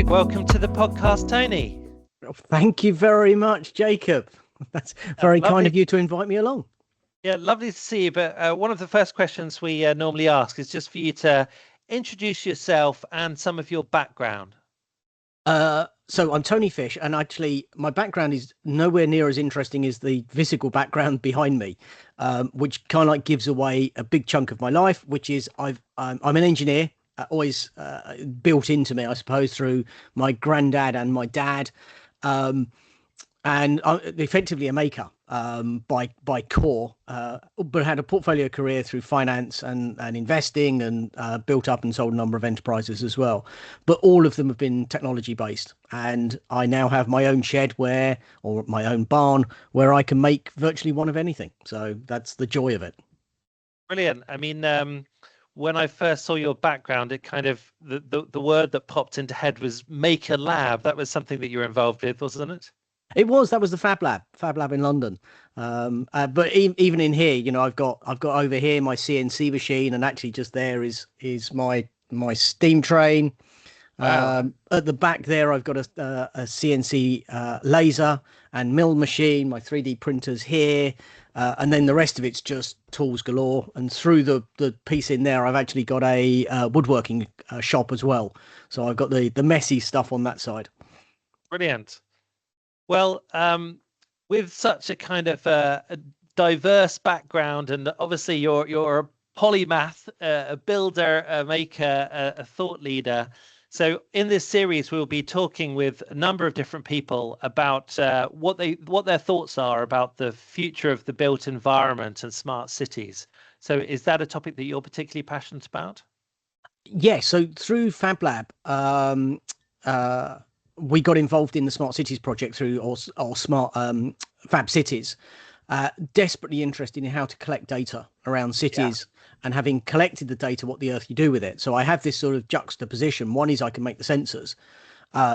fantastic. Welcome to the podcast, Tony. Thank you very much, Jacob. That's very kind of you to invite me along. Yeah, lovely to see you. But one of the first questions we normally ask is just for you to introduce yourself and some of your background. So I'm Tony Fish, and actually my background is nowhere near as interesting as the physical background behind me, which kind of like gives away a big chunk of my life, which is I'm an engineer, always built into me, I suppose, through my granddad and my dad. And I'm effectively a maker by core, but had a portfolio career through finance and investing, and built up and sold a number of enterprises as well. But all of them have been technology based, and I now have my own shed or my own barn where I can make virtually one of anything. So that's the joy of it. Brilliant. I mean, when I first saw your background, it kind of the word that popped into head was Maker Lab. That was something that you were involved with, wasn't it? That was the Fab Lab in London. But even in here, I've got over here my CNC machine, and actually just there is my steam train. Wow. At the back there, I've got a CNC laser and mill machine, my 3D printers here, and then the rest of it's just tools galore. And through the piece in there, I've actually got a woodworking shop as well. So I've got the messy stuff on that side. Brilliant. Well, with such a kind of a diverse background, and obviously you're a polymath, a builder, a maker, a thought leader. So in this series, we'll be talking with a number of different people about what their thoughts are about the future of the built environment and smart cities. So is that a topic that you're particularly passionate about? Yeah. So through Fab Lab, we got involved in the Smart Cities project through our smart Fab Cities, desperately interested in how to collect data around cities, and having collected the data, what the earth you do with it. So I have this sort of juxtaposition. One is I can make the sensors.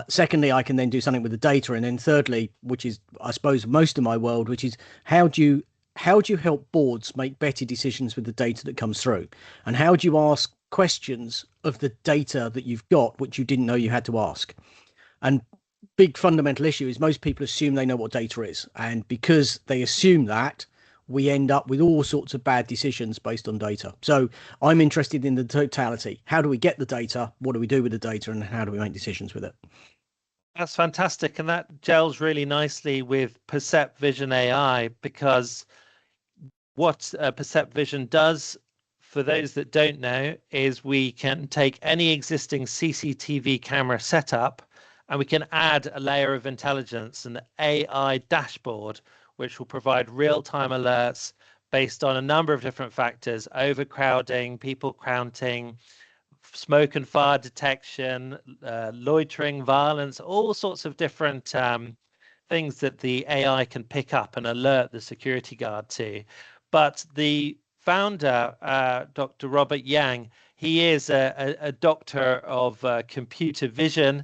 Secondly, I can then do something with the data. And then thirdly, which is, I suppose, most of my world, which is how do you help boards make better decisions with the data that comes through? And how do you ask questions of the data that you've got, which you didn't know you had to ask? And big fundamental issue is most people assume they know what data is. And because they assume that, we end up with all sorts of bad decisions based on data. So I'm interested in the totality. How do we get the data? What do we do with the data? And how do we make decisions with it? That's fantastic. And that gels really nicely with Percept Vision AI, because what Percept Vision does, for those that don't know, is we can take any existing CCTV camera setup, and we can add a layer of intelligence, an AI dashboard, which will provide real-time alerts based on a number of different factors: overcrowding, people counting, smoke and fire detection, loitering, violence, all sorts of different things that the AI can pick up and alert the security guard to. But the founder, Dr. Robert Yang, he is a doctor of computer vision,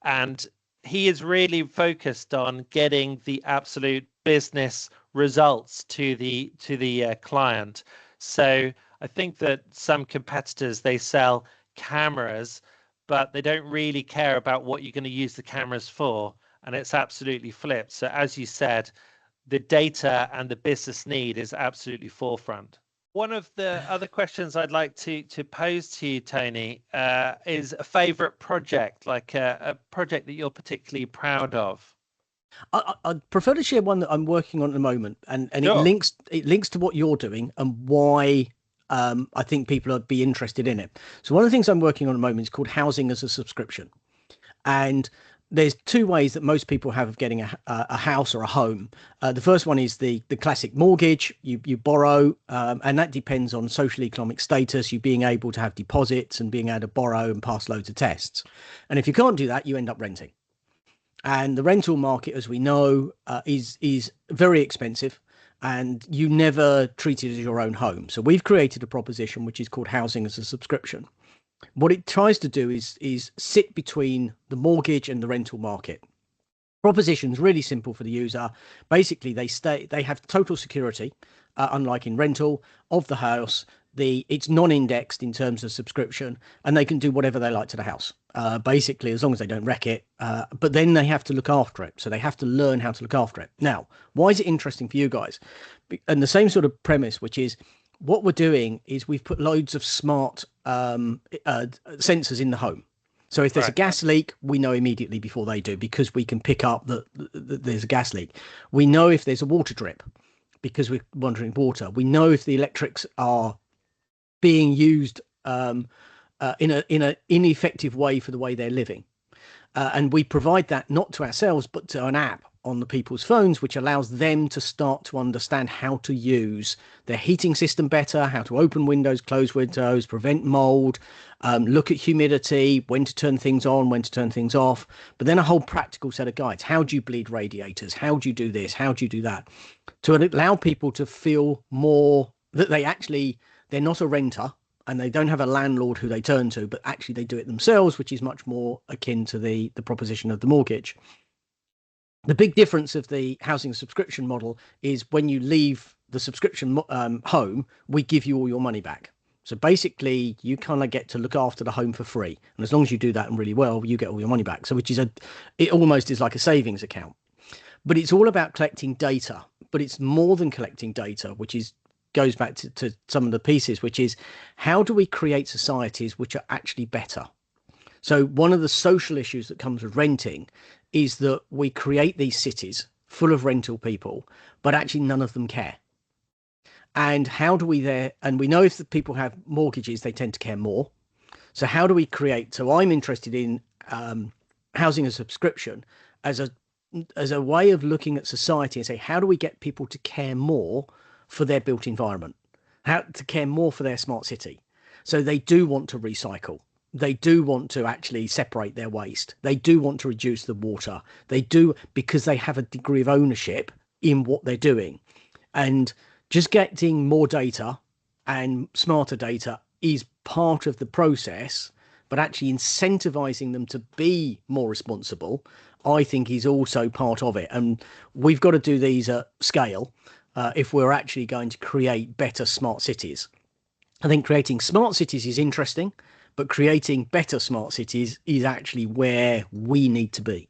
and he is really focused on getting the absolute business results to the client. So I think that some competitors, they sell cameras, but they don't really care about what you're going to use the cameras for, and it's absolutely flipped. So as you said, the data and the business need is absolutely forefront. One of the other questions I'd like to pose to you, Tony, is a favorite project, like a project that you're particularly proud of. I'd prefer to share one that I'm working on at the moment, and Sure. it links to what you're doing and why I think people would be interested in it. So one of the things I'm working on at the moment is called housing as a subscription. And there's two ways that most people have of getting a house or a home. The first one is the classic mortgage. You borrow, and that depends on social economic status, you being able to have deposits and being able to borrow and pass loads of tests. And if you can't do that, you end up renting. And the rental market, as we know, is very expensive, and you never treat it as your own home. So we've created a proposition which is called housing as a subscription. What it tries to do is sit between the mortgage and the rental market. Proposition's really simple for the user. Basically, they have total security, unlike in rental, of the house. it's non-indexed in terms of subscription, and they can do whatever they like to the house, basically, as long as they don't wreck it. But then they have to look after it, so they have to learn how to look after it. Now, why is it interesting for you guys? And the same sort of premise, which is what we're doing is we've put loads of smart sensors in the home. So if there's a gas leak, we know immediately before they do, because we can pick up that there's a gas leak. We know if there's a water drip because we're monitoring water. We know if the electrics are being used in an ineffective way for the way they're living. And we provide that not to ourselves, but to an app on the people's phones, which allows them to start to understand how to use their heating system better, how to open windows, close windows, prevent mold, look at humidity, when to turn things on, when to turn things off, but then a whole practical set of guides. How do you bleed radiators? How do you do this? How do you do that? To allow people to feel more that they're not a renter and they don't have a landlord who they turn to, but actually they do it themselves, which is much more akin to the proposition of the mortgage. The big difference of the housing subscription model is when you leave the subscription home, we give you all your money back. So basically, you kind of get to look after the home for free. And as long as you do that really well, you get all your money back. So it almost is like a savings account. But it's all about collecting data. But it's more than collecting data, which goes back to some of the pieces, which is how do we create societies which are actually better? So one of the social issues that comes with renting is that we create these cities full of rental people, but actually none of them care. And how do we and we know if the people have mortgages, they tend to care more. So how do we create? So I'm interested in housing as a subscription as a way of looking at society and say, how do we get people to care more for their built environment, how to care more for their smart city? So they do want to recycle. They do want to actually separate their waste. They do want to reduce the water. They do, because they have a degree of ownership in what they're doing. And just getting more data and smarter data is part of the process, but actually incentivizing them to be more responsible, I think, is also part of it. And we've got to do these at scale if we're actually going to create better smart cities. I think creating smart cities is interesting, but creating better smart cities is actually where we need to be.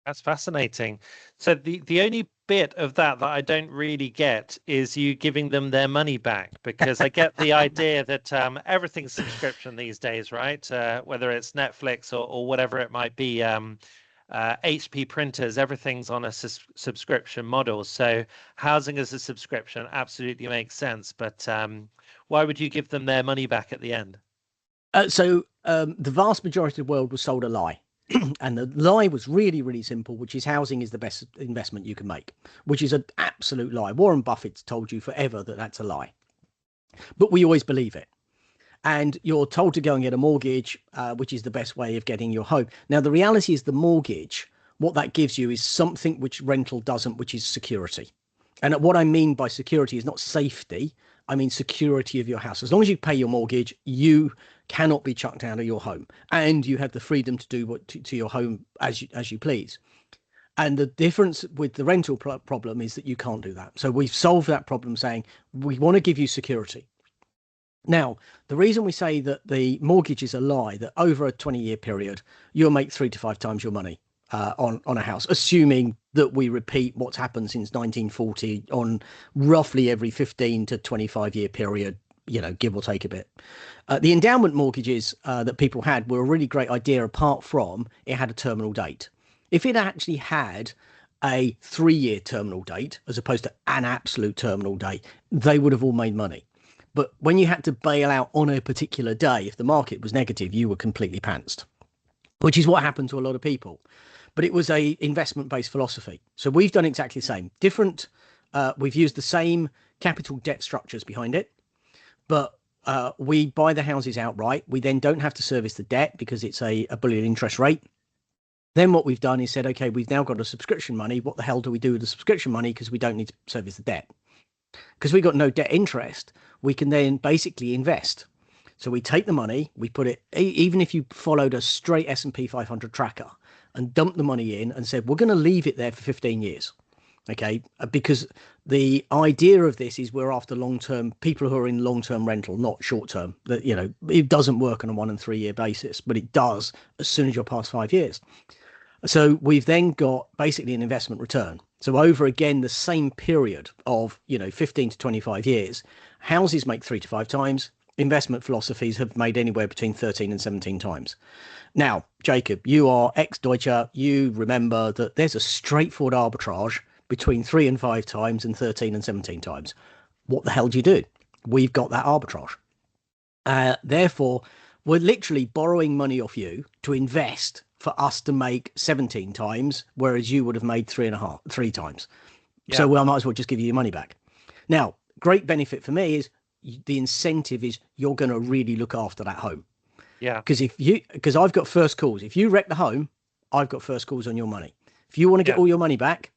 That's fascinating. So the only bit of that I don't really get is you giving them their money back, because I get the idea that everything's subscription these days, right? Whether it's Netflix or whatever it might be, HP printers, everything's on a subscription model. So housing as a subscription absolutely makes sense. But why would you give them their money back at the end? So the vast majority of the world was sold a lie. And the lie was really, really simple, which is housing is the best investment you can make, which is an absolute lie. Warren Buffett's told you forever that that's a lie, but we always believe it. And you're told to go and get a mortgage, which is the best way of getting your home. Now, the reality is the mortgage, what that gives you is something which rental doesn't, which is security. And what I mean by security is not safety. I mean security of your house. As long as you pay your mortgage, you cannot be chucked out of your home, and you have the freedom to do what to your home as you please. And the difference with the rental problem is that you can't do that. So we've solved that problem, saying we want to give you security. Now, the reason we say that the mortgage is a lie, that over a 20-year period, you'll make 3 to 5 times your money on a house, assuming that we repeat what's happened since 1940 on roughly every 15 to 25-year period, give or take a bit. The endowment mortgages that people had were a really great idea, apart from it had a terminal date. If it actually had a 3-year terminal date, as opposed to an absolute terminal date, they would have all made money. But when you had to bail out on a particular day, if the market was negative, you were completely pantsed, which is what happened to a lot of people. But it was a investment-based philosophy. So we've done exactly the same. We've used the same capital debt structures behind it, but we buy the houses outright. We then don't have to service the debt because it's a bullion interest rate. Then what we've done is said, okay, we've now got a subscription money. What the hell do we do with the subscription money? Because we don't need to service the debt. Because we've got no debt interest, we can then basically invest. So we take the money, we put it, even if you followed a straight S&P 500 tracker and dumped the money in and said, we're going to leave it there for 15 years. Okay, because the idea of this is we're after long-term people who are in long-term rental, not short-term. That, you know, it doesn't work on a 1 and 3 year basis, but it does as soon as you're past 5 years. So we've then got basically an investment return. So over again, the same period of, you know, 15 to 25 years, houses make 3 to 5 times. Investment philosophies have made anywhere between 13 and 17 times. Now, Jacob, you are ex-Deutsche. You remember that there's a straightforward arbitrage between 3 and 5 times and 13 and 17 times. What the hell do you do? We've got that arbitrage. Therefore, we're literally borrowing money off you to invest for us to make 17 times, whereas you would have made 3 times. Yeah. So I might as well just give you your money back. Now, great benefit for me is the incentive is you're going to really look after that home. Yeah. Because I've got first calls. If you wreck the home, I've got first calls on your money. If you want to get all your money back,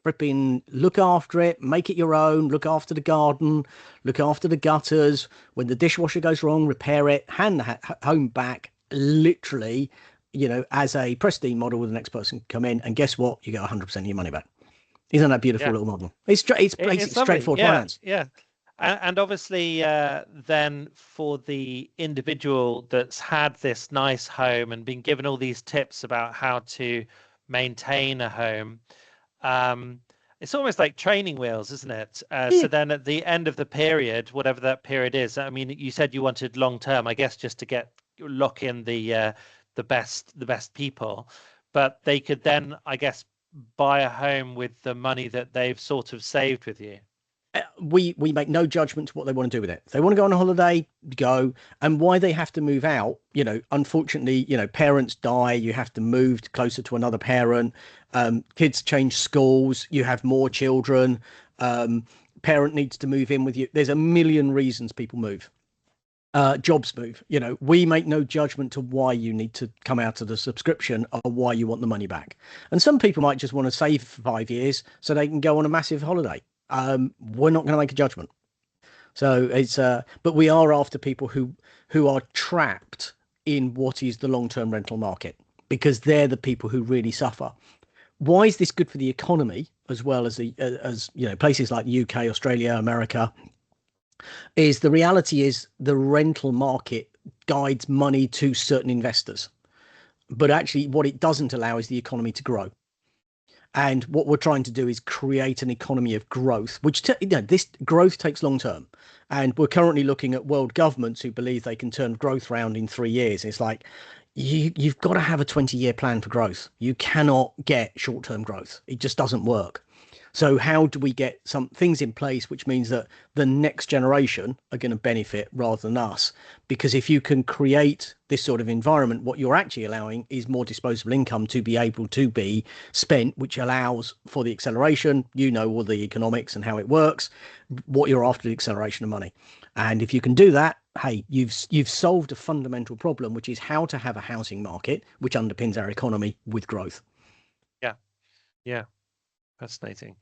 fripping look after it, make it your own, look after the garden, look after the gutters. When the dishwasher goes wrong, repair it, hand the home back, literally, you know, as a pristine model with the next person come in, and guess what? You get 100% of your money back. Isn't that beautiful little model? It's basically straightforward finance. Yeah. And obviously, then for the individual that's had this nice home and been given all these tips about how to maintain a home, it's almost like training wheels, isn't it? So then at the end of the period, whatever that period is, I mean, you said you wanted long term, I guess, just to lock in the best people, but they could then, I guess, buy a home with the money that they've sort of saved with you. We make no judgment to what they want to do with it. If they want to go on a holiday, go. And why they have to move out, you know, unfortunately, you know, parents die, you have to move closer to another parent, kids change schools, you have more children, parent needs to move in with you. There's a million reasons people move. Jobs move. You know, we make no judgment to why you need to come out of the subscription or why you want the money back. And some people might just want to save for 5 years so they can go on a massive holiday. We're not going to make a judgment. So it's but we are after people who are trapped in what is the long-term rental market, because they're the people who really suffer. Why is this good for the economy as well as as you know, places like the UK, Australia, America? Is the reality is the rental market guides money to certain investors, but actually what it doesn't allow is the economy to grow. And what we're trying to do is create an economy of growth, which this growth takes long term. And we're currently looking at world governments who believe they can turn growth around in 3 years. It's like you've got to have a 20-year plan for growth. You cannot get short-term growth. It just doesn't work. So how do we get some things in place, which means that the next generation are going to benefit rather than us? Because if you can create this sort of environment, what you're actually allowing is more disposable income to be able to be spent, which allows for the acceleration. You know all the economics and how it works, what you're after, the acceleration of money. And if you can do that, hey, you've solved a fundamental problem, which is how to have a housing market which underpins our economy with growth. Yeah. Fascinating.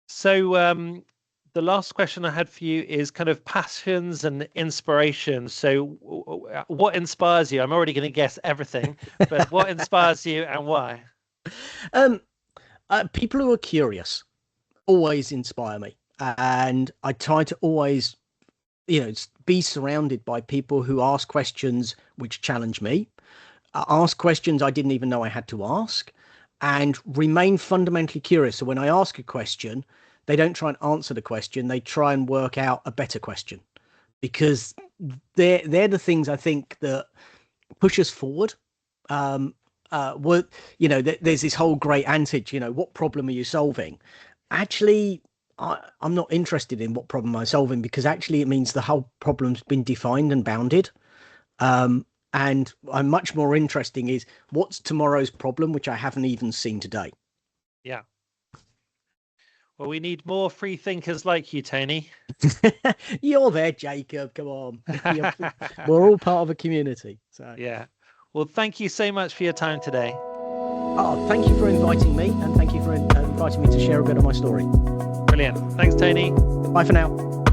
So the last question I had for you is kind of passions and inspiration. So what inspires you? I'm already going to guess everything, but what inspires you and why? People who are curious always inspire me. And I try to always, you know, be surrounded by people who ask questions which challenge me, ask questions I didn't even know I had to ask, and remain fundamentally curious. So when I ask a question, they don't try and answer the question, they try and work out a better question, because they're the things I think that push us forward. You know, there's this whole great adage, you know, what problem are you solving? Actually, I'm not interested in what problem I'm solving, because actually it means the whole problem's been defined and bounded. And I'm much more interesting is what's tomorrow's problem, which I haven't even seen today. Yeah. Well, we need more free thinkers like you, Tony. You're there, Jacob. Come on. We're all part of a community. So yeah. Well, thank you so much for your time today. Oh, thank you for inviting me, and thank you for inviting me to share a bit of my story. Brilliant. Thanks, Tony. Bye for now.